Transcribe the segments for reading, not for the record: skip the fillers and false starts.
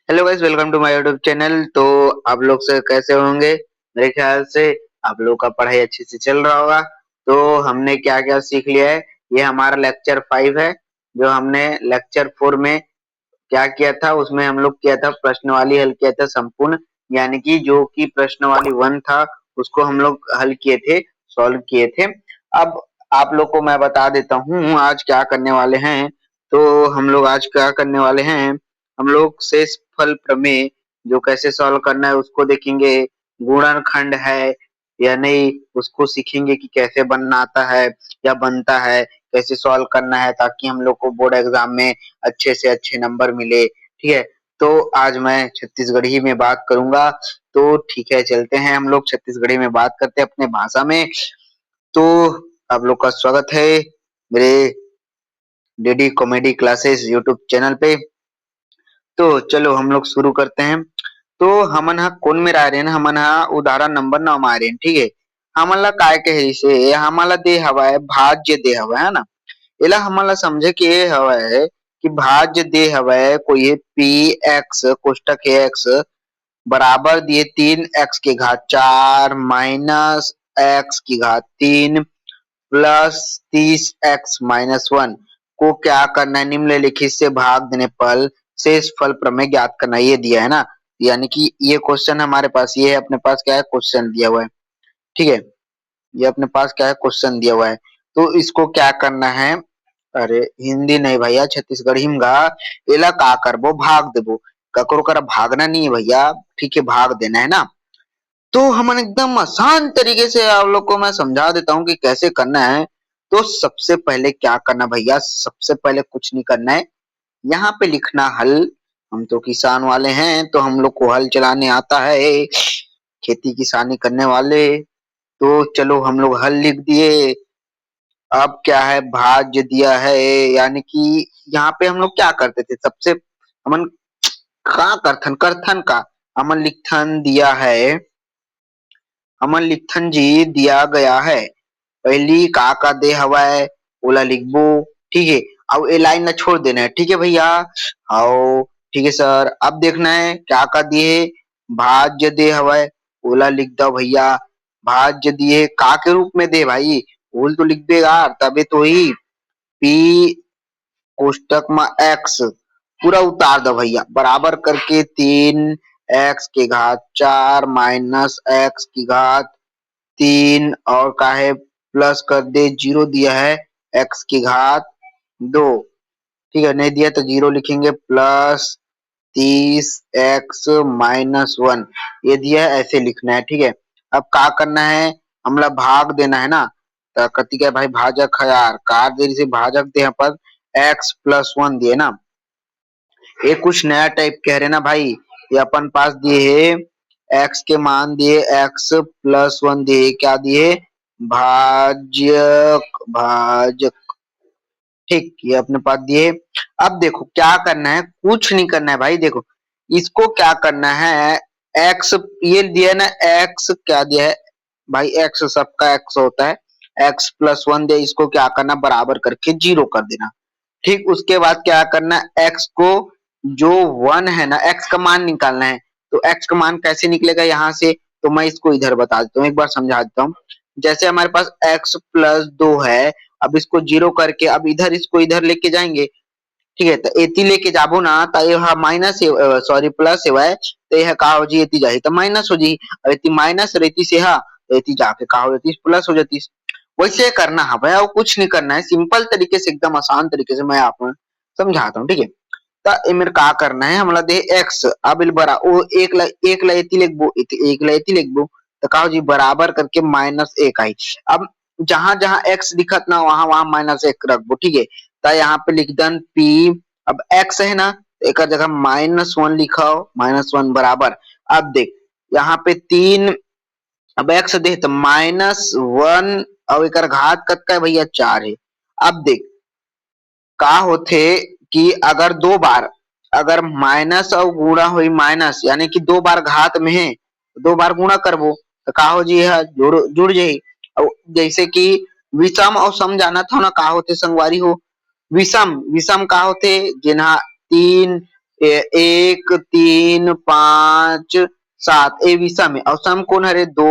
Hello guys, welcome to my YouTube channel. तो आप लोग से कैसे होंगे? मेरे ख्याल से आप लोग का पढ़ाई अच्छे से चल रहा होगा। तो हमने क्या क्या सीख लिया है, ये हमारा लेक्चर 5 है। जो हमने लेक्चर 4 में क्या किया था, उसमें हम लोग किया था प्रश्नवाली हल किया था संपूर्ण, यानी कि जो कि प्रश्नवाली 1 था उसको हम लोग हल किए थे, सॉल्व किए थे। अब आप लोग को मैं बता देता हूँ आज क्या करने वाले हैं। तो हम लोग आज क्या करने वाले हैं, हम लोग शेषफल प्रमेय जो कैसे सॉल्व करना है उसको देखेंगे। गुणनखंड है या नहीं उसको सीखेंगे कि कैसे बनाता है या बनता है, कैसे सॉल्व करना है ताकि हम लोग को बोर्ड एग्जाम में अच्छे से अच्छे नंबर मिले। ठीक है, तो आज मैं छत्तीसगढ़ी में बात करूंगा। तो ठीक है, चलते हैं हम लोग छत्तीसगढ़ी में बात करते हैं अपने भाषा में। तो आप लोग का स्वागत है मेरे DD comedy classes YouTube channel पे। तो चलो हम लोग शुरू करते हैं। तो हमन हा कोन में रह रहे हैं, हमन हा उदाहरण नंबर 9 में आ रहे हैं। ठीक है, हमन ला काय कहे से हमन ला दे हवाए भाज्य दे हवाए, है ना। एला हमन ला समझे के ये हवाए कि भाज्य दे हवाए कोई पी एक्स कोष्टक है एक्स बराबर दिए 3 x की घात 4 माइनस एक्स की घात 3 प्लस 30x-1 को क्या करना है, निम्नलिखित से भाग देने पर शेष फल प्रमेय ज्ञात करना। ये दिया है ना, यानी कि ये क्वेश्चन हमारे पास ये है, अपने पास क्या है क्वेश्चन दिया हुआ है। ठीक है, ये अपने पास क्या है क्वेश्चन दिया हुआ है। तो इसको क्या करना है, अरे हिंदी नहीं भैया छत्तीसगढ़ी में गा। एला का करबो भाग देबो, ककरो करा भागना नहीं है भैया। ठीक है, भाग देना है ना। तो हम एकदम आसान तरीके से आप लोग को मैं समझा देता हूँ कि कैसे करना है। तो सबसे पहले क्या करना भैया, सबसे पहले कुछ नहीं करना है, यहाँ पे लिखना हल। हम तो किसान वाले हैं तो हम लोग को हल चलाने आता है, खेती किसानी करने वाले। तो चलो हम लोग हल लिख दिए। अब क्या है, भाज्य दिया है, यानी कि यहाँ पे हम लोग क्या करते थे, सबसे हमन का करथन करथन का हमन लिखथन दिया है, हमन लिखथन जी दिया गया है। पहली का दे हवाए ओला लिखबो। ठीक है, अब ए लाइन ला छोड़ देना है। ठीक है भैया, आओ ठीक है सर। अब देखना है क्या का दिए, भाज्य दे हवाए ओला लिख दो भैया। भाज्य दिए का के रूप में दे भाई, ओल तो लिख देगा तबे तो ही। पी कोष्टक में एक्स पूरा उतार दो भैया, बराबर करके 3 x की घात 4 माइनस एक्स की घात 3 और का है प्लस कर दे, जीरो दिया है x की घात 2। ठीक है, नहीं दिया तो जीरो लिखेंगे, प्लस 30x-1 ये दिया है, ऐसे लिखना है। ठीक है, अब क्या करना है, हमला भाग देना है ना। तो कति का भाई भाजक है यार, कार देरी से भाजक दे यहाँ पर x+1 दिए ना। ये कुछ नया टाइप कह रहे ना भाई, ये अपन पास दिए है x के मान दिए x+1 दिए, क्या दिए भाजक भाजक। ठीक, ये अपने पास दिए। अब देखो क्या करना है, कुछ नहीं करना है भाई। देखो इसको क्या करना है, x ये दिया ना, x क्या दिया है भाई, x सबका x होता है, x+1 दे, इसको क्या करना बराबर करके जीरो कर देना। ठीक, उसके बाद क्या करना, x को जो 1 है ना, x का मान निकालना है। तो x का मान कैसे निकलेगा यहाँ से, तो मैं इसको इधर बता देता हूँ, एक बार समझा देता हूँ। जैसे हमारे पास x+2 है, अब इसको जीरो करके अब इधर इसको इधर लेके जाएंगे। ठीक है, तो एती लेके जाबो ना तो यह माइनस सॉरी प्लस है, तो यह का हो जी एती जाही तो माइनस हो जी, और एती माइनस रहती से हा तो एती जाके का हो जाती प्लस हो जाती। वैसे करना है भाई, और कुछ नहीं करना है, सिंपल तरीके से एकदम आसान तरीके से मैं आपको समझाता हूँ। ठीक है, तो इमें का करना है, हमला दे x अब इल बरा ओ एक ला एती लिखबो, एक ला एती लिखबो, तो का हो जी बराबर करके -1 आई। अब जहां जहां x दिखत ना वहां वहां -1 रखबो। ठीक है, तो यहाँ पे लिख दन p, अब x है ना एक जगह -1 लिखाओ, -1 बराबर। अब देख यहाँ पे 3, अब x दे तो -1 और एक घात कतका है भैया 4 है। अब देख का होथे कि अगर दो बार अगर माइनस और गुणा हुई माइनस, यानी कि दो बार घात में है, दो बार गुणा करबो तो का हो जी है जुड़ जुड़ जाही। और जैसे कि विषम और सम जाना था ना, का होते संगवारी हो, विषम विषम का होते जेना 3 एक 3 5 7 ए विषम है और सम कोण हरे 2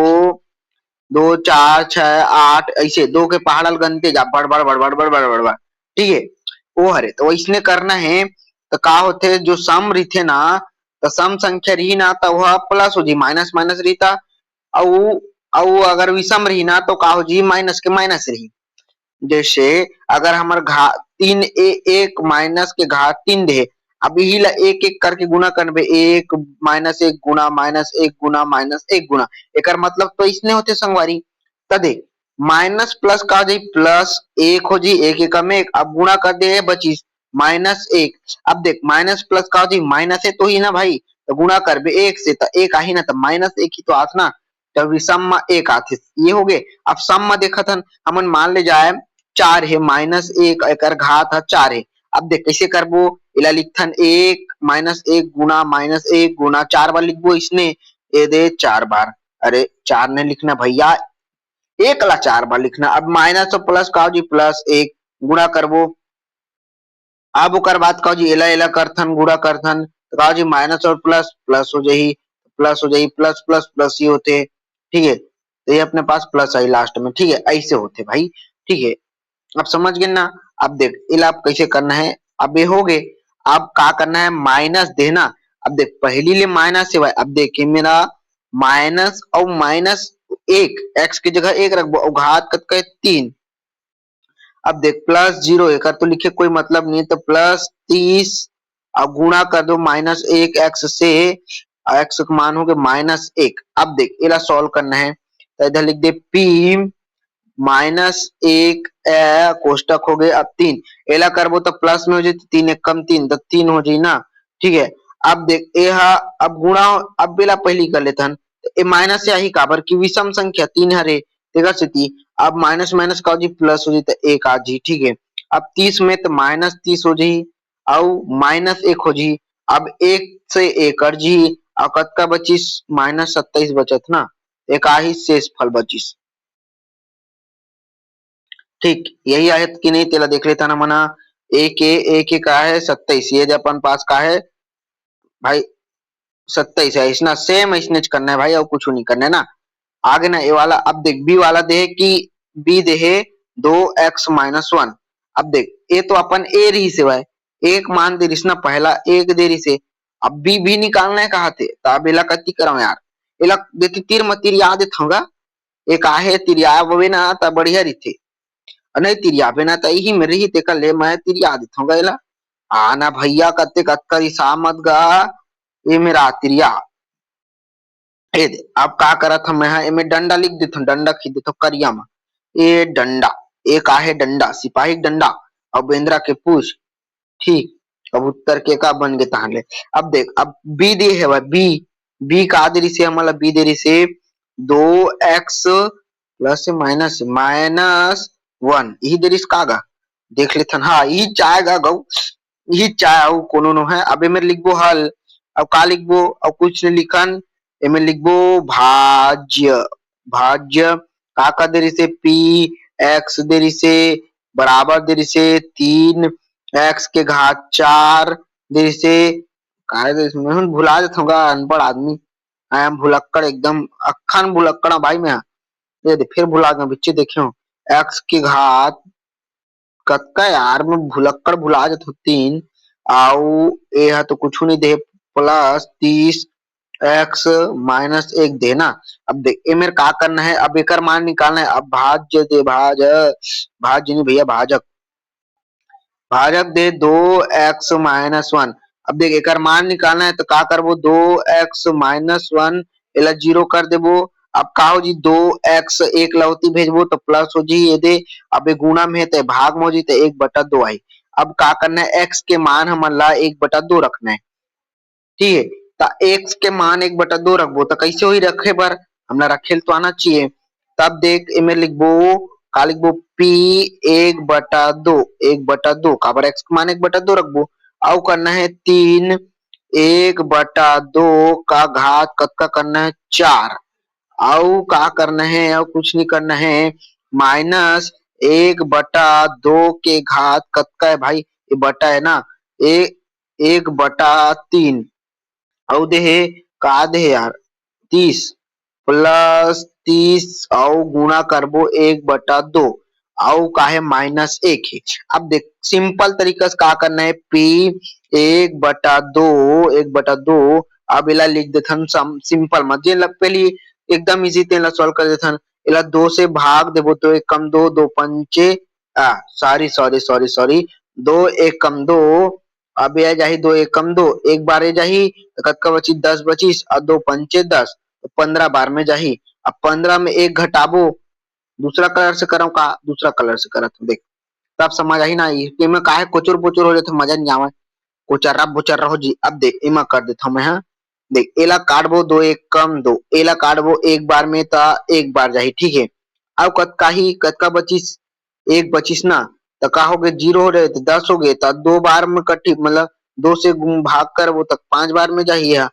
2 4 6 8 ऐसे दो के पहाड़ल गनते जा बड़बड़ बड़बड़ बड़बड़ बड़बड़, ठीक है। वो हरे तो इसने करना है तो का होते जो सम रही ना तो सम संख्या रही ना तो वह प्लस हो जी माइनस माइनस रहीता और अगर विषम रही ना तो का हो जी माइनस के माइनस रही। जैसे अगर हमार घात 3 एक माइनस के घात 3 दे अब यही ला एक एक करके गुना करबे एक माइनस एक गुना माइनस एक गुना माइनस एक गुना एकर मतलब तो इसने होते संगवारी त देख माइनस प्लस का हो जाई प्लस एक हो जी एक एक में एक अब गुणा कर दे बचीस माइनस एक अब देख माइनस प्लस का हो जी माइनस है तो ही ना भाई तो गुणा करबे एक से तो एक आही ना तो माइनस एक ही तो आस ना तो विषम में एक आथे ये हो गए। अब सम में देखा था हमन मान ले जाए 4 है माइनस एक एकर घात है 4 है। अब देख कैसे करबो इला लिखथन एक माइनस एक गुना माइनस एक गुना 4 बार लिखबो इसने ए दे 4 बार अरे 4 ने लिखना भैया एक ला 4 बार लिखना अब माइनस और प्लस का हो जी प्लस एक गुणा करबो अब ओकर बाद का हो जी एला एला करथन गुणा करथन तो का हो जी माइनस और प्लस प्लस हो जाही प्लस प्लस प्लस ही होते ठीक है तो ये अपने पास प्लस आई लास्ट में ठीक है ऐसे होते भाई ठीक है। अब समझ गए ना। अब देख इला आप कैसे करना है अब ये हो गए अब का करना है माइनस देना अब देख पहली ले माइनस है भाई अब देखिए मेरा माइनस और माइनस एक एक्स की जगह एक रखबो और घात कत का 3 अब देख प्लस 0 एक तो लिखे कोई मतलब नहीं तो प्लस 30 अब गुणा कर दो माइनस एक एक्स से एक्स का मान हो गया माइनस एक अब देख इला सॉल्व करना है तो इधर लिख दे पी माइनस एक कोष्टक हो गए अब 3 एला करबो तो प्लस में हो जाए 3 एक कम 3 तो 3 हो जाए ना ठीक है। अब देख यह अब गुणा अब बेला पहली कर लेथन ए माइनस से आई काबर की विषम संख्या 3 हरे तेकर सेती अब माइनस माइनस का हो जी प्लस हो जी तो एक आ जी ठीक है। अब 30 में तो माइनस 30 हो जी और माइनस एक हो जी अब एक से एक कर जी और कतका बचिस माइनस 27 बचत ना एक आ ही शेष फल बचिस ठीक यही आहे कि नहीं तेला देख लेता ना मना एक का है 27 ये जो अपन पास का है भाई 27 है इसना सेम इसने करना है भाई और कुछ नहीं करना है ना। आगे ना ये वाला अब देख बी वाला दे कि बी दे है 2x-1 अब देख ये तो अपन ए रही से भाई एक मान दे रिसना पहला एक दे रही से अब बी भी निकालना है कहा थे तो अब इला कति कराओ यार इला देती तीर मतीर याद होगा एक आहे तिरिया बवे ना ता बढ़िया रही नहीं तिरियाबे ना त इही में रही तेकर ले मैं तिरिया देथो गैला आना भैया कते कत्कर ईसा मत गा ये मेरा तिरिया ए दे अब का करत हम मैं एमे डंडा लिख देथो डंडा खींच देथो करिया में ए डंडा एक आहे डंडा सिपाही के डंडा और बेंद्रा के पूछ ठीक कबूतर के का बन गए ताहले। अब देख अब बी दे है भाई बी बी का दे रही से हमारा बी दे रही से 2x प्लस माइनस माइनस 1 यही दे रही का गा देख लेथन हाँ यही चाहेगा गौ यही चाहे कोनो नो है अब एमे लिखबो हल अब का लिखबो अब कुछ नहीं लिखन एमे लिखबो भाज्य भाज्य का दे रही से पी एक्स दे रही से बराबर दे रही से 3 एक्स के घात 4 दे रही से काय दे मैं भुला देता हूँ अनपढ़ आदमी आई एम भुलक्कड़ एकदम अखन भुलक्कड़ भाई मैं ये दे फिर भुला गया बच्चे देखे हो एक्स की घात कतका यार मैं भुलक्कड़ भुला जात हूँ 3 आउ ये है तो कुछ नहीं दे प्लस 30 एक्स माइनस एक देना अब देख ए मेरे का करना है अब एकर मान निकालना है अब भाज्य दे भाज्य नहीं भैया भाजक भाजक दे 2x-1 अब देख एकर मान निकालना है तो का करबो 2x-1 एला जीरो कर देबो अब का हो जी 2x एक लौती भेजबो तो प्लस हो जी ये दे अब गुणा में है तो भाग में हो जी तो 1/2 आई अब का करना है x के मान हमन ला 1/2 रखना है ठीक है तो x के मान 1/2 रखबो तो कैसे हुई रखे बर हमला रखेल तो आना चाहिए तब देख इमे लिखबो का लिखबो पी 1/2 1/2 काबर एक्स का मान 1/2 रखबो और करना है 3 1/2 का घात कतका करना है 4 और का करना है और कुछ नहीं करना है माइनस 1/2 के घात कतका है भाई ये बटा है ना ए 1/3 अउ देहे का देहे यार 30 प्लस 30 अउ गुणा करबो 1/2 अउ काहे -1 हे। अब देख सिंपल तरीका से का करना है पी 1/2 अब एला लिख देथन सिंपल म जेन ल पहली एकदम इजी तेन ला सॉल्व कर देथन। एला 2 से भाग देबो तो 1 कम 2 2 पंचे सॉरी 2 1 कम 2 अब ये जाही 2 1 कम 2 एक बार ये जाही तो कतका बची 10 बचिस और 2 पंचे 10 तो 15 बार में जाही। अब 15 में 1 घटाबो दूसरा कलर से करव का दूसरा कलर से करत हूँ देख तब समझ आही ना एमे काहे कोचुर पोचुर हो जाथे मजा नहीं आवे कोचर्रा बोचर्रा हो जी। अब देख एमा कर देथव मैं हा देख एला काटबो 2 1 कम 2 एला काटबो एक बार में ता एक बार जाही ठीक है। अब कतका बचिस 1 बचिस ना तो का हो गए 0 हो रहे तो 10 हो गए तो 2 बार में कटी मतलब 2 से भाग करबो तक 5 बार में जाही यह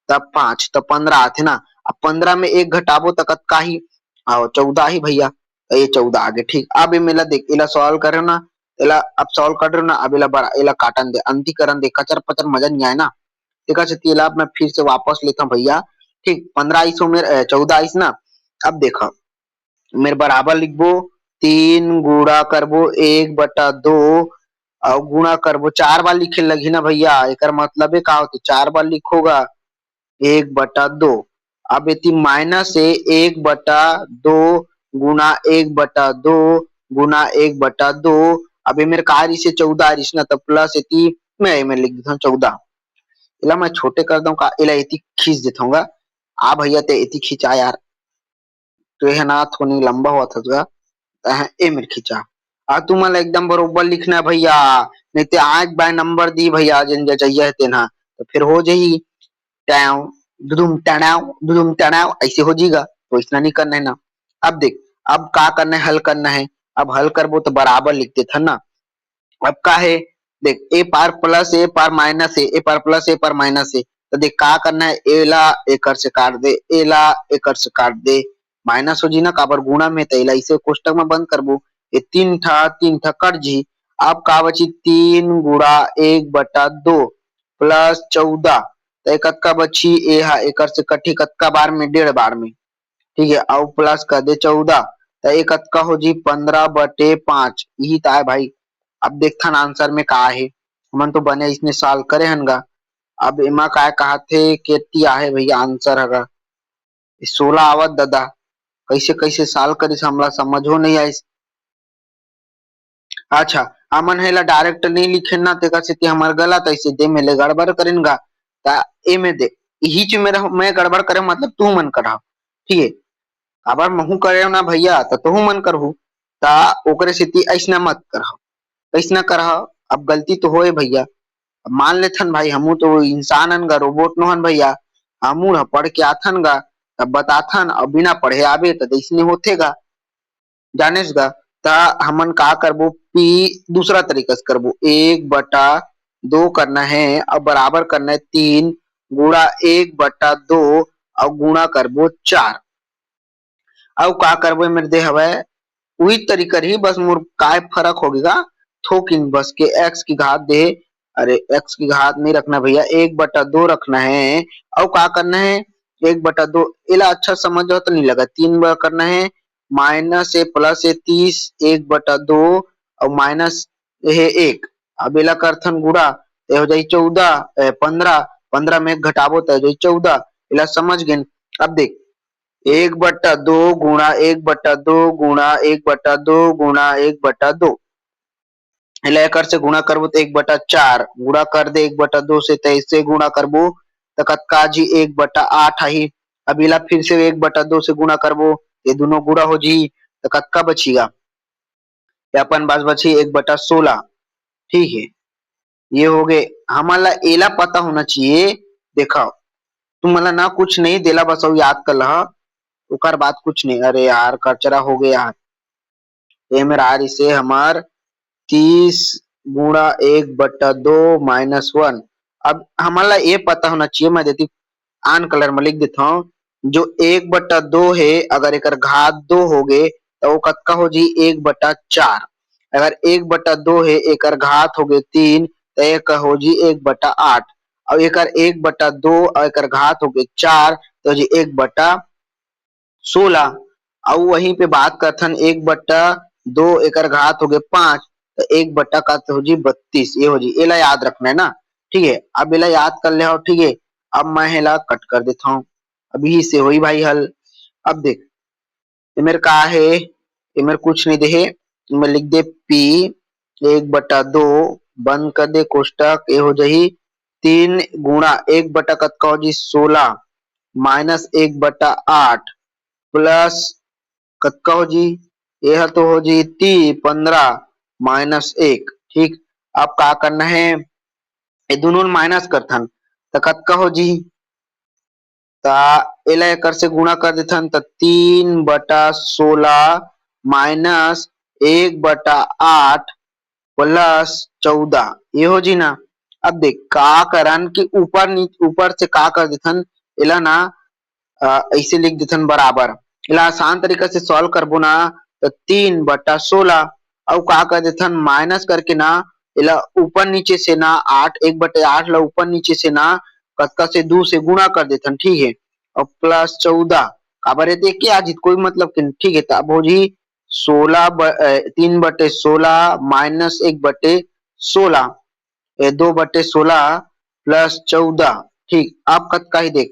तब 5 तो 15 आथे ना। अब 15 में 1 घटाबो तो कतका ही आओ 14 ही भैया तो ये 14 आ गए ठीक। अब एला देख एला सॉल्व करे ना एला अब सॉल्व कर ना अब एला बड़ा एला काटन दे अंतिकरण दे कचर पचर मजा नहीं आए ना देखा से एला मैं फिर से वापस लेता हूँ भैया ठीक 15 आइस हो मेरे 14 आइस ना। अब देखा मेरे बराबर लिखबो 3 गुणा करबो 1/2 और गुणा करबो 4 बार लिखे लगी ना भैया एकर मतलब का होते 4 बार लिखोगा 1/2 अब इति माइनस है 1/2 गुना 1/2 गुना 1/2 अब ये मेरे कार से 14 आ रही ना तो प्लस इति मैं लिख देता हूँ 14 इला मैं छोटे कर दूं का इला इति खींच देता हूँ आ भैया ते इति खींचा यार तो यह ना थोड़ी लंबा हुआ था ए मेरे खींचा आ तू मला एकदम बरोबर लिखना है भैया नहीं ते आज बाय नंबर दी भैया जिन चाहिए तेना तो फिर हो जाही टैव दुदुम टनाव ऐसे हो जाएगा तो इतना नहीं करना है ना। अब देख अब का करना है हल करना है अब हल करबो तो बराबर लिख देथन ना। अब का है देख ए पार प्लस ए पार माइनस ए पार प्लस ए पार माइनस ए तो देख का करना है एला एकर से काट दे एला एकर से काट दे माइनस हो जी ना काबर गुणा में तो एला इसे कोष्टक में बंद करबो ये 3 था कट जी। अब का बची 3 गुणा 1/2 प्लस 14 तो एक कतका बची ए हा एकर से कटी कतका बार में 1.5 बार में ठीक है और प्लस कर दे 14 तो एक कतका हो जी 15/5 यही तो है भाई। अब देखथन आंसर में का है हमन तो बने इसने सॉल्व करे हन गा। अब एमा काय कहा थे केती आहे भैया आंसर हगा 16 आवत दादा कैसे कैसे सॉल्व करिस हमला समझो नहीं आइस। अच्छा हमन हेला डायरेक्ट नहीं लिखे ना तेकर से हमार गलत ऐसे दे में ले गड़बड़ करेन गा ता ए में दे यही च मेरा मैं गड़बड़ करे मतलब तू मन करा ठीक है। अबर महू करे ना भैया तो तू मन करहु ता ओकरे सेती ऐसना मत करह ऐसना करह। अब गलती तो होए भैया मान लेथन भाई हमू तो इंसान हन गा रोबोट नो हन भैया हमू ह पढ़ के आथन गा तब बताथन और बिना पढ़े आबे तो ऐसने होथे गा जानेस गा ता हमन का करबो पी दूसरा तरीका से करबो 1/2 करना है और बराबर करना है 3 गुणा 1/2 और गुणा करबो 4 अब का करबो मेरे दे हवे वही तरीका रही बस मोर काय फर्क होगेगा थोकिन बस के एक्स की घात दे अरे एक्स की घात नहीं रखना भैया 1/2 रखना है और का करना है 1/2 इला अच्छा समझ हो तो नहीं लगा 3 बार करना है माइनस ए प्लस ए 30 1/2 और माइनस है 1 अब इला करथन गुड़ा तो हो जाई 14 15 15 में एक घटाबो तो हो जाई 14 इला समझ गए। अब देख 1/2 गुणा 1/2 गुणा 1/2 गुणा 1/2 इला एकर से गुणा करबो तो 1/4 गुणा कर दे 1/2 से तो इससे गुणा करबो तो कतका जी 1/8 आही। अब इला फिर से 1/2 से गुणा करबो ये दोनों गुणा हो जी तो कतका बचीगा ये अपन पास बची 1/16 ठीक है। ये हो गए हमारा एला पता होना चाहिए देखा तुम मला ना कुछ नहीं देला बस अब याद कर लहा ओकर बात कुछ नहीं अरे यार कचरा हो गया यार ये मेरा आर इसे हमार 30 गुणा 1/2 -1 अब हमारा ये पता होना चाहिए मैं देती आन कलर में लिख देता हूँ जो 1/2 है अगर एक घात 2 हो गए तो वो कतका हो जी 1/4 अगर 1/2 है एक घात हो गए 3 तो एक हो जी 1/8 और एक 1/2 और एक घात हो गए 4 तो जी 1/16 और वहीं पे बात करथन 1/2 एकर घात हो गए 5 तो 1 बट्टा का तो हो जी 32 ये हो जी एला याद रखना है ना। ठीक है अब एला याद कर ले हो। ठीक है अब मैं एला कट कर देता हूँ अभी से होई भाई हल। अब देख ये मेरे का है ये मेरे कुछ नहीं दे है मैं लिख दे पी 1/2 बंद कर दे कोष्टक ये हो जाही 3 × 1 बटा कतका हो जी 16 माइनस 1/8 प्लस कतका हो जी यह तो हो जी 15 माइनस 1। ठीक अब का करना है ये दोनों माइनस करथन तो कतका हो जी ता एला एकर से गुणा कर देथन तो 3/16 माइनस 1/8 प्लस 14 ये हो जी ना। अब देख का करन कि ऊपर से का कर देथन एला ना ऐसे लिख देथन बराबर एला आसान तरीका से सॉल्व करबो ना तो 3/16 और का कर देथन माइनस करके ना एला ऊपर नीचे से ना 1/8 ला ऊपर नीचे से ना कतका से 2 से गुणा कर देथन। ठीक है और प्लस 14 काबर है देख के आज कोई मतलब कि ठीक है तब हो जी 3/16 माइनस 1/16 2/16 प्लस 14। ठीक अब कतका ही देख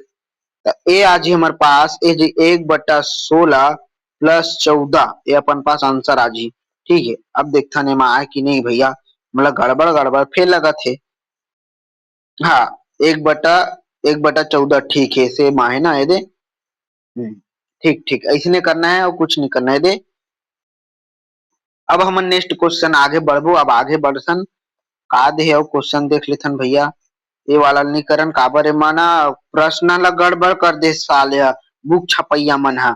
तो ये आज ही हमारे पास ये जी 1/16 प्लस 14 ये अपन पास आंसर आज ही। ठीक है अब देखता नहीं मैं आए कि नहीं भैया मतलब गड़बड़ गड़बड़ फिर लगा थे। हाँ 1/14 ठीक है से माहे ना ये दे। ठीक ठीक ऐसे करना है और कुछ नहीं करना है दे। अब हम नेक्स्ट क्वेश्चन आगे बढ़बो अब आगे बढ़सन का दे और क्वेश्चन देख लेथन भैया ये वाला नहीं करन काबर ए माना प्रश्न ला गड़बड़ कर दे साले बुक छपैया मन हा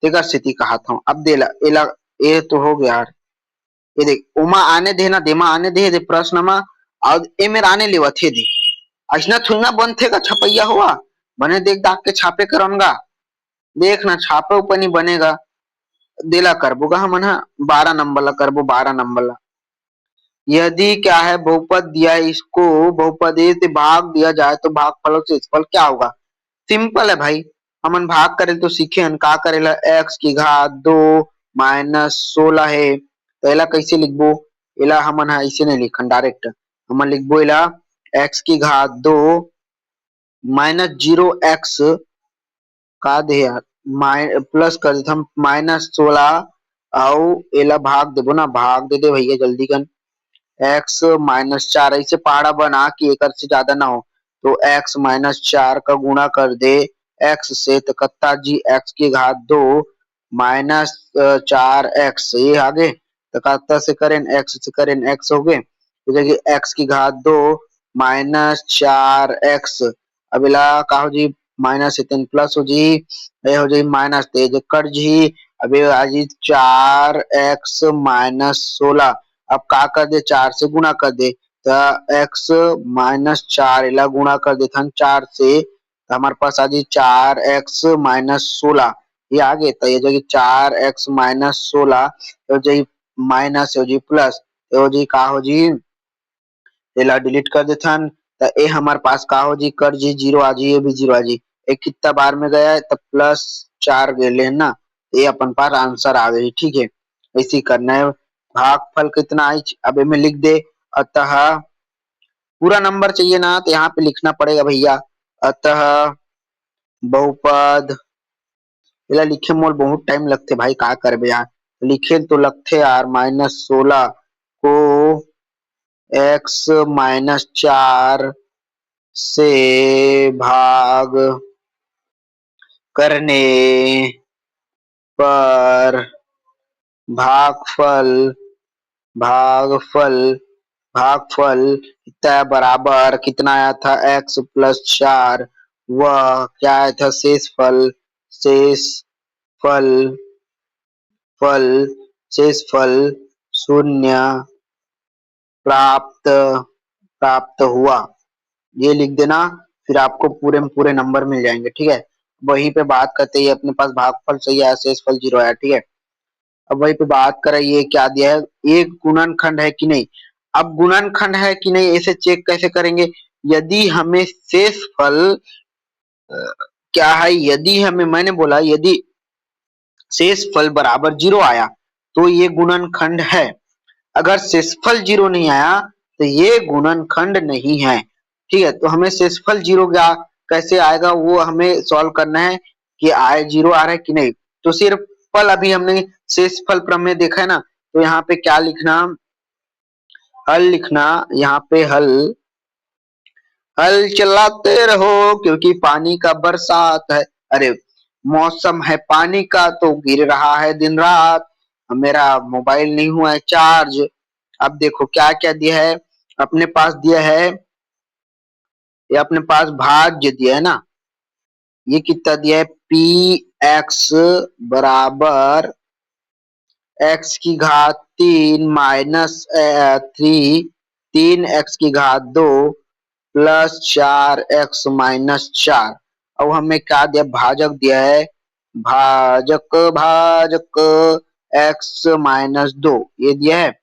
तेकर सेती कहत हूँ। अब देला एला ये तो हो गया यार ये देख उमा आने दे ना देमा आने दे प्रश्न में और ए मेर आने लेवत हे दे ऐसना थोड़ी ना बनथे का छपैया हुआ बने देख दाग के छापे करनगा देख ना छापे ऊपर नहीं बनेगा देला करबो गा हमन हा 12 नंबर ला करबो 12 नंबर ला। यदि क्या है बहुपद दिया है इसको बहुपद ए से भाग दिया जाए तो भागफल से इसफल क्या होगा। सिंपल है भाई हमन भाग करे तो सीखे हन का करेला x की घात 2 माइनस 16 है तो एला कैसे लिखबो एला हमन हा ऐसे नहीं लिखन डायरेक्ट हमन लिखबो एला x की घात 2 माइनस 0x का दे यार प्लस कर देते हम -16 और एला भाग देबो ना भाग दे भैया जल्दी कर x-4 ऐसे पहाड़ा बना कि एक से ज्यादा ना हो तो x-4 का गुणा कर दे x से तो कत्ता जी x की घात 2 -4x ये आगे तो कत्ता से करें x से करें x हो गए तो देखिए x की घात 2 -4x अब इला का हो जी माइनस से तीन प्लस हो जी ये हो जी माइनस तेज कट जी अभी आज 4x-16 अब का कर दे 4 से गुणा कर दे तो x-4 इला गुणा कर देथन 4 से तो हमारे पास आ जी 4x-16 ये आगे तो ये जो 4x-16 हो जी माइनस हो जी प्लस हो जी का हो जी एला डिलीट कर देथन तो ए हमारे पास का हो जी कर जी जीरो आ जी ये भी जीरो आ जी एक कितना बार में गया है तो +4 गेले है ना ये अपन पास आंसर आ गई। ठीक है ऐसे ही करना है भागफल कितना आई अब में लिख दे अतः पूरा नंबर चाहिए ना तो यहाँ पे लिखना पड़ेगा भैया अतः बहुपद एला लिखे मोल बहुत टाइम लगते भाई का करबे यार लिखे तो लगते यार -16 को x-4 से भाग करने पर भागफल भागफल भागफल कितना बराबर कितना आया था x+4 वह क्या आया था शेषफल फल शेषफल शून्य प्राप्त प्राप्त हुआ ये लिख देना फिर आपको पूरे में पूरे नंबर मिल जाएंगे। ठीक है वहीं पे बात करते ही अपने पास भागफल सही है शेषफल 0 है। ठीक है अब वहीं पे बात करें ये क्या दिया है एक गुणनखंड है कि नहीं अब गुणनखंड है कि नहीं इसे चेक कैसे करेंगे? यदि हमें शेषफल क्या है, यदि हमें मैंने बोला यदि शेषफल बराबर 0 आया तो ये गुणनखंड है। अगर शेषफल 0 नहीं आया तो ये गुणनखंड नहीं है। ठीक है, तो हमें शेषफल 0 क्या कैसे आएगा वो हमें सॉल्व करना है कि आए 0 आ रहा है कि नहीं। तो सिर्फ फल अभी हमने शेषफल प्रमेय देखा है ना, तो यहाँ पे क्या लिखना, हल लिखना, यहाँ पे हल, हल चलाते रहो क्योंकि पानी का बरसात है, अरे मौसम है पानी का तो गिर रहा है दिन रात। मेरा मोबाइल नहीं हुआ है चार्ज। अब देखो क्या क्या दिया है अपने पास, दिया है ये अपने पास भाज्य दिया है ना, ये कितना दिया है, पी एक्स बराबर एक्स की घात 3 माइनस 3, 3 एक्स की घात 2 प्लस 4 एक्स माइनस 4। अब हमें क्या दिया, भाजक दिया है, भाजक भाजक एक्स माइनस 2 ये दिया है।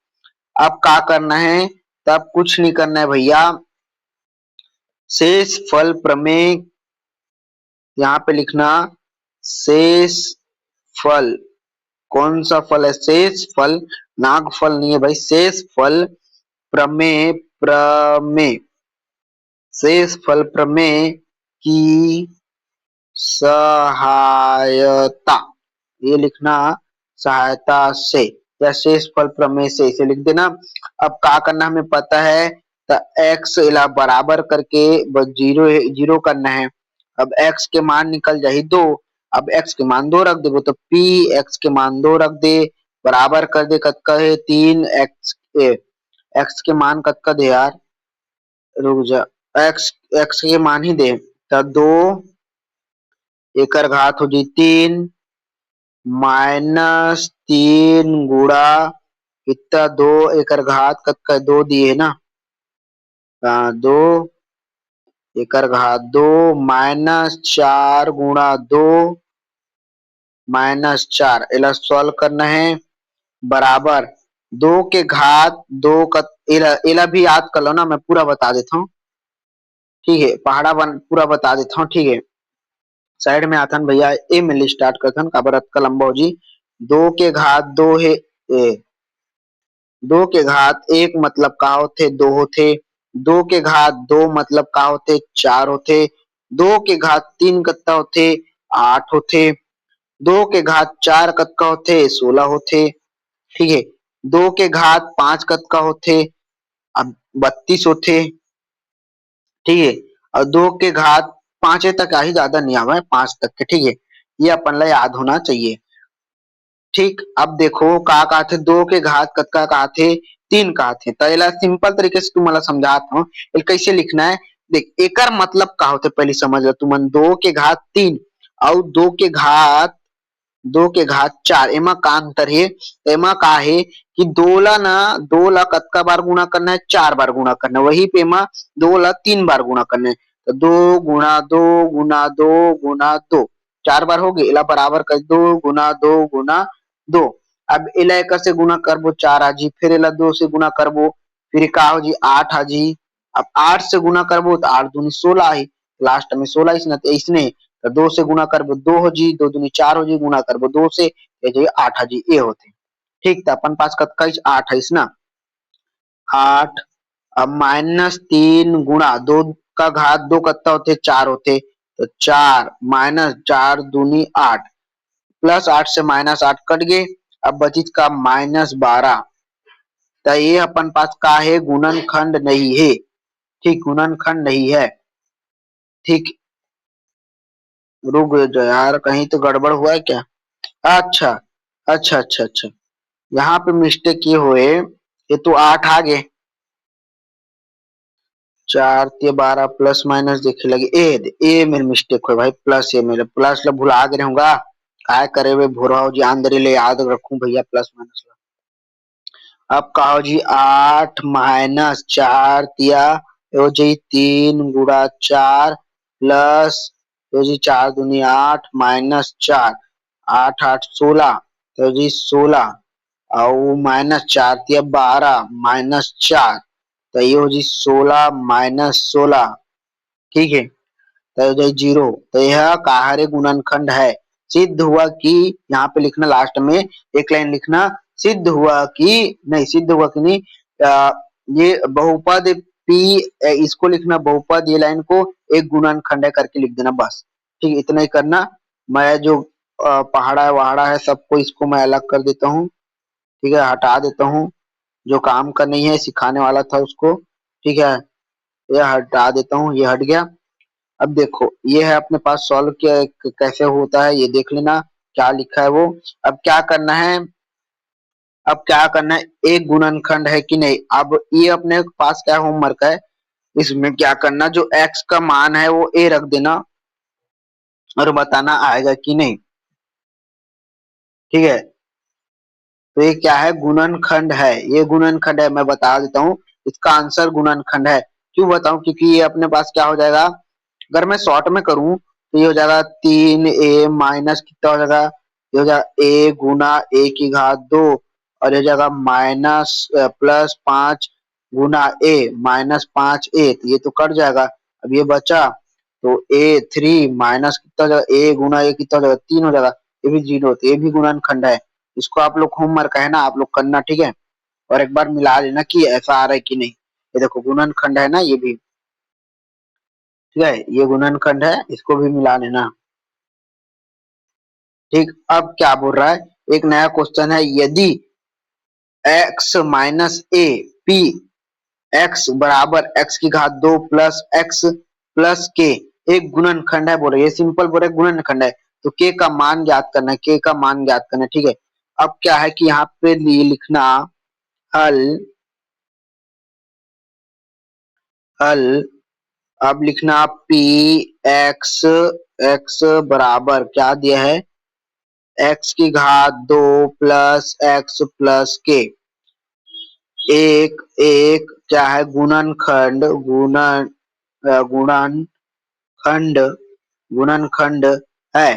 अब क्या करना है, तब कुछ नहीं करना है भैया, शेष फल प्रमेय यहाँ पे लिखना, शेष फल, कौन सा फल है, शेष फल, नागफल नहीं है भाई, शेष फल प्रमेय, प्रमेय, शेष फल प्रमेय की सहायता, ये लिखना सहायता से, या शेष फल प्रमेय से इसे लिख देना। अब क्या करना हमें पता है, तो एक्स इला बराबर करके बस जीरो जीरो करना है। अब एक्स के मान निकल जाही 2, अब एक्स के मान 2 रख दे तो पी एक्स के मान 2 रख दे, बराबर कर दे कतका है 3 एक्स, एक्स के मान कतका दे यार, रुक जा, एक्स एक्स के मान ही दे, तो 2 एकर घात हो जी 3 माइनस 3 गुड़ा कितना 2 एकर घात कतका 2 दिए ना, 2 एकर घात 2 माइनस 4 गुणा 2 माइनस 4, इला सॉल्व करना है, बराबर 2 के घात 2 का, इला भी याद कर लो ना, मैं पूरा बता देता हूँ। ठीक है, पहाड़ा बन पूरा बता देता हूँ। ठीक है, साइड में आथन भैया ए मिल स्टार्ट करथन काबर अतका लंबा हो जी। 2 के घात 2 है, 2 के घात 1 मतलब का होथे 2 होथे, 2 के घात 2 मतलब का होथे 4 होथे, 2 के घात 3 कत्ता होथे 8 होथे, 2 के घात 4 कतका होथे 16 होथे। ठीक है, 2 के घात 5 कतका होथे, अब 32 होथे। ठीक है, और 2 के घात 5 तक आ ही, ज्यादा नहीं आवा है 5 तक के। ठीक है, ये अपन ला याद होना चाहिए। ठीक, अब देखो का थे 2 के घात कतका का थे 3 का थे, तो एला सिंपल तरीके से तुमला समझात हूँ, एल कैसे लिखना है। देख एकर मतलब का होते पहले समझ लो तुमन, 2 के घात 3 और 2 के घात 4 एमा का अंतर है, एमा का है कि 2 ला ना, 2 ला कतका बार गुणा करना है, 4 बार गुणा करना है, वही पे एमा 2 ला 3 बार गुणा करना है, तो 2 गुणा 2 गुणा 2 गुणा 2, 4 बार हो गए, इला बराबर कर 2 गुणा 2 गुणा 2। अब इला एक से गुणा करबो 4 आजी, फिर इला 2 से गुणा करबो, फिर का हो जी 8 आजी, अब 8 से गुणा करबो तो 8 दूनी 16 आई, लास्ट में 16 इसने तो इसने, तो 2 से गुणा करबो 2 हो जी, 2 दूनी 4 हो जी, गुणा करबो 2 से ये जी 8 जी, ये होते। ठीक, तो अपन पास कतका 8 है ना, 8, अब माइनस 3 गुणा 2 का घात 2 कत्ता होते 4 होते, तो 4 माइनस 4 दूनी 8 प्लस 8 से माइनस 8 कट गए, अब बची का माइनस 12, तो ये अपन पास का है, गुणनखंड नहीं है। ठीक, गुणनखंड नहीं है। ठीक, रुक जा यार कहीं तो गड़बड़ हुआ है क्या, अच्छा अच्छा अच्छा अच्छा, यहाँ पे मिस्टेक ये हुए, ये तो 8 आ गए, 4 ते 12 प्लस माइनस देखे लगे, ए मेरे मिस्टेक हुए भाई, प्लस ये मेरे प्लस ला भुला गए रहूंगा, काय करे वे भोरा हो जी, आंदरी ले याद रखूं भैया प्लस माइनस ला। अब कहो जी 8 माइनस 4 तिया यो जी 3 गुड़ा 4 प्लस यो जी 4 दूनी 8 माइनस 4, 8 8 16 तो जी 16, और -4 या 12 -4 तो ये हो जी 16 -16 ठीक है तो हो 0 तो यह कार्य गुणनखंड है। सिद्ध हुआ कि यहाँ पे लिखना लास्ट में एक लाइन लिखना सिद्ध हुआ कि नहीं सिद्ध हुआ कि नहीं ये बहुपद पी इसको लिखना बहुपद ये लाइन को एक गुणनखंड है करके लिख देना बस ठीक है इतना ही करना। मैं जो पहाड़ा है वहाड़ा है सबको इसको मैं अलग कर देता हूँ ठीक है हटा देता हूँ जो काम का नहीं है सिखाने वाला था उसको ठीक है ये हटा देता हूँ ये हट गया। अब देखो ये है अपने पास सॉल्व किया कैसे होता है ये देख लेना क्या लिखा है वो। अब क्या करना है अब क्या करना है एक गुणनखंड है कि नहीं अब ये अपने पास क्या होमवर्क है इसमें क्या करना जो x का मान है वो a रख देना और बताना आएगा कि नहीं ठीक है। तो ये क्या है गुणनखंड है ये गुणनखंड है मैं बता देता हूँ इसका आंसर गुणनखंड है। क्यों बताऊं क्योंकि ये अपने पास क्या हो जाएगा अगर मैं शॉर्ट में करूं तो ये हो जाएगा 3a माइनस कितना हो जाएगा ये हो जाएगा a गुना a की घात 2 और ये हो जाएगा माइनस +5 गुना a -5a तो ये तो कट जाएगा। अब ये बचा तो a3 माइनस कितना हो जाएगा a गुना a कितना हो जाएगा 3 हो जाएगा ये भी 0 तो ये भी गुणनखंड है। इसको आप लोग होमवर्क है ना आप लोग करना ठीक है और एक बार मिला लेना कि ऐसा आ रहा है कि नहीं। ये देखो गुणनखंड है ना ये भी ठीक है ये गुणनखंड है इसको भी मिला लेना ठीक। अब क्या बोल रहा है एक नया क्वेश्चन है यदि x minus A P x बराबर x की घात 2 प्लस x प्लस के एक गुणनखंड है बोल रहे ये सिंपल बोल रहे गुणनखंड है तो k का मान ज्ञात करना है k का मान ज्ञात करना है ठीक है। अब क्या है कि यहाँ पे लिखना हल हल अब लिखना पी एक्स एक्स बराबर क्या दिया है x की घात 2 प्लस x प्लस के एक एक क्या है गुणनखंड गुणनखंड गुणनखंड है।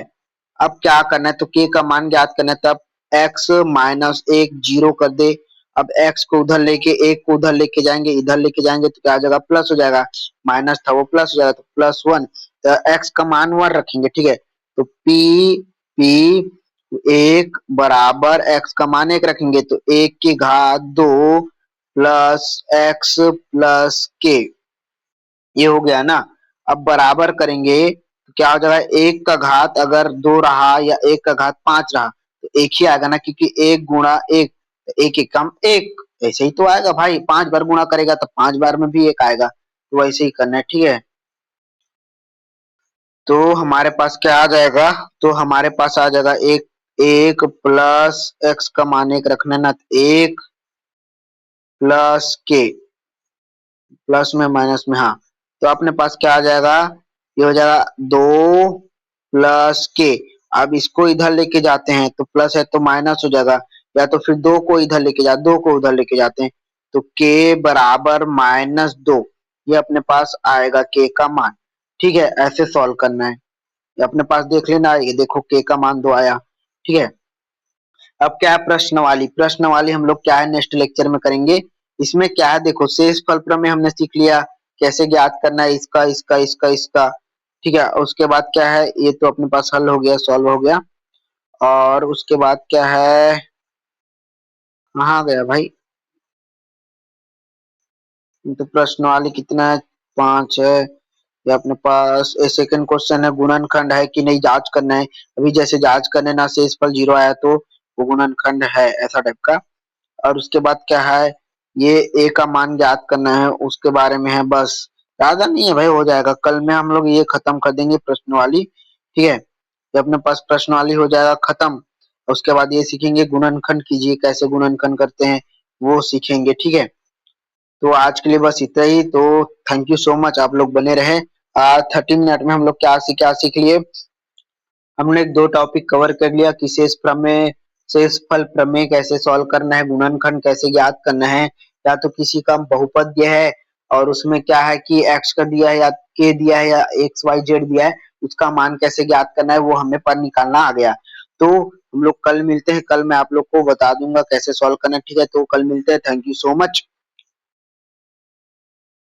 अब क्या करना है तो k का मान ज्ञात करना है तब x माइनस 1 0 कर दे। अब x को उधर लेके एक को उधर लेके जाएंगे इधर लेके जाएंगे तो क्या हो जाएगा प्लस हो जाएगा माइनस था वो प्लस हो जाएगा तो +1 तो x का मान 1 रखेंगे ठीक है। तो p एक बराबर x का मान 1 रखेंगे तो 1 की घात 2 प्लस x प्लस के ये हो गया ना। अब बराबर करेंगे तो क्या हो जाएगा एक का घात अगर 2 रहा या एक का घात 5 रहा तो एक ही आएगा ना क्योंकि एक गुणा एक एक एक कम एक ऐसे ही तो आएगा भाई 5 बार गुणा करेगा तो 5 बार में भी एक आएगा तो वैसे ही करना है ठीक है। तो हमारे पास क्या आ जाएगा तो हमारे पास आ जाएगा एक एक प्लस एक्स का मान 1 रखना है ना एक प्लस के प्लस में माइनस में हाँ तो अपने पास क्या आ जाएगा ये हो जाएगा 2 प्लस के। अब इसको इधर लेके जाते हैं तो प्लस है तो माइनस हो जाएगा या तो फिर 2 को इधर लेके जा 2 को उधर लेके जाते हैं तो के बराबर -2 ये अपने पास आएगा के का मान ठीक है ऐसे सॉल्व करना है। ये अपने पास देख लेना ये देखो के का मान 2 आया ठीक है। अब क्या है प्रश्न वाली हम लोग क्या है नेक्स्ट लेक्चर में करेंगे। इसमें क्या है देखो शेष फल प्रमेय हमने सीख लिया कैसे ज्ञात करना है इसका इसका इसका इसका ठीक है। उसके बाद क्या है ये तो अपने पास हल हो गया सॉल्व हो गया और उसके बाद क्या है कहाँ गया भाई तो प्रश्नावली कितना है 5 है। ये अपने पास सेकंड क्वेश्चन है गुणनखंड है कि नहीं जांच करना है अभी जैसे जांच करने ना शेषफल 0 आया तो वो गुणनखंड है ऐसा टाइप का। और उसके बाद क्या है ये ए का मान ज्ञात करना है उसके बारे में है बस ज्यादा नहीं है भाई हो जाएगा कल में हम लोग ये खत्म कर देंगे प्रश्नवाली ठीक है। ये अपने पास प्रश्नवाली हो जाएगा खत्म उसके बाद ये सीखेंगे गुणनखंड कीजिए कैसे गुणनखंड करते हैं वो सीखेंगे ठीक है। तो आज के लिए बस इतना ही तो थैंक यू सो मच आप लोग बने रहे 30 मिनट में हम लोग क्या सीख लिए हमने 2 टॉपिक कवर कर लिया कि शेष प्रमेय शेषफल प्रमेय कैसे सॉल्व करना है गुणनखंड कैसे ज्ञात करना है या तो किसी का बहुपद दिया है और उसमें क्या है कि x का दिया है या k दिया है या xyz दिया है उसका मान कैसे ज्ञात करना है वो हमें पर निकालना आ गया। तो हम लोग कल मिलते हैं, कल मैं आप लोग को बता दूंगा कैसे सॉल्व करना है, ठीक है? तो कल मिलते हैं, थैंक यू सो मच।